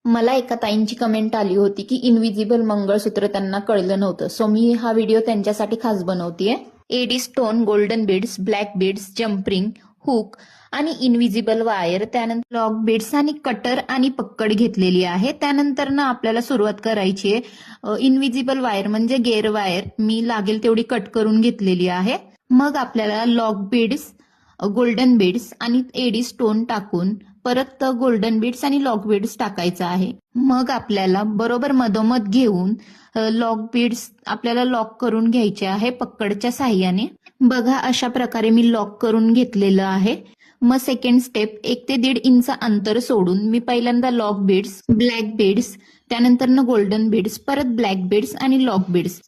मला एका ताईंची कमेंट आली होती की इनविजिबल मंगळसूत्र त्यांना कळलं नव्हतं, सो मी हा व्हिडिओ त्यांच्यासाठी खास बनवतीये. AD stone, golden beads, black beads, jump ring, hook आणि इनविजिबल वायर, त्यानंतर लॉक बीड्स आणि कटर आणि पक्कड घेतलेली आहे. त्यानंतर ना आपल्याला सुरुवात करायची आहे. इनविजिबल वायर म्हणजे गेअर वायर मी लागेल तेवढी कट करून घेतलेली आहे. मग आपल्याला लॉक बीड्स, गोल्डन बीड्स आणि एडी स्टोन टाकून परत गोल्डन बीड्स आणि लॉक बीड्स टाकायचं आहे. मग आपल्याला बरोबर मधोमध घेऊन लॉक बीड्स आपल्याला लॉक करून घ्यायचे आहे पक्कडच्या साह्याने. बघा अशा प्रकारे मी लॉक करून घेतलेलं आहे. मग सेकंड स्टेप 1 ते 1.5 इंच अंतर सोडून मी पहिल्यांदा लॉक बीड्स, ब्लॅक बीड्स, त्यानंतर गोल्डन बीड्स, परत ब्लॅक बीड्स आणि लॉक बीड्स,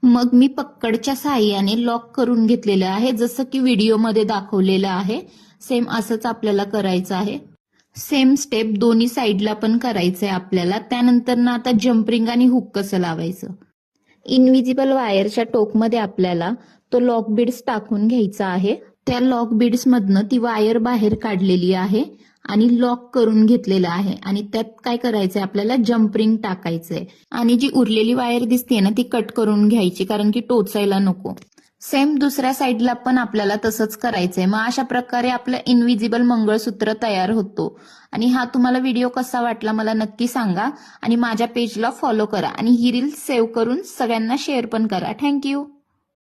मग मी पक्कडच्या साह्याने लॉक करून घेतलेलं आहे. जसं की व्हिडिओमध्ये दाखवलेलं आहे सेम असंच आपल्याला करायचं आहे. सेम स्टेप दोन्ही साईडला पण करायचंय आपल्याला. त्यानंतर ना आता जम्परिंग आणि हुक कसं लावायचं. इनविजिबल वायरच्या टोकमध्ये आपल्याला तो लॉक बीड्स टाकून घ्यायचा आहे. त्या लॉक बीड्स मधनं ती वायर बाहेर काढलेली आहे आणि लॉक करून घेतलेलं आहे. आणि त्यात काय करायचंय आपल्याला जम्परिंग टाकायचंय आणि जी उरलेली वायर दिसते ना ती कट करून घ्यायची, कारण की टोचायला नको. सेम दुसऱ्या साईडला पण आपल्याला तसंच करायचंय. मग अशा प्रकारे आपलं इनविजिबल मंगळसूत्र तयार होतो. आणि हा तुम्हाला व्हिडिओ कसा वाटला मला नक्की सांगा आणि माझ्या पेजला फॉलो करा आणि ही रील सेव्ह करून सगळ्यांना शेअर पण करा. थँक्यू.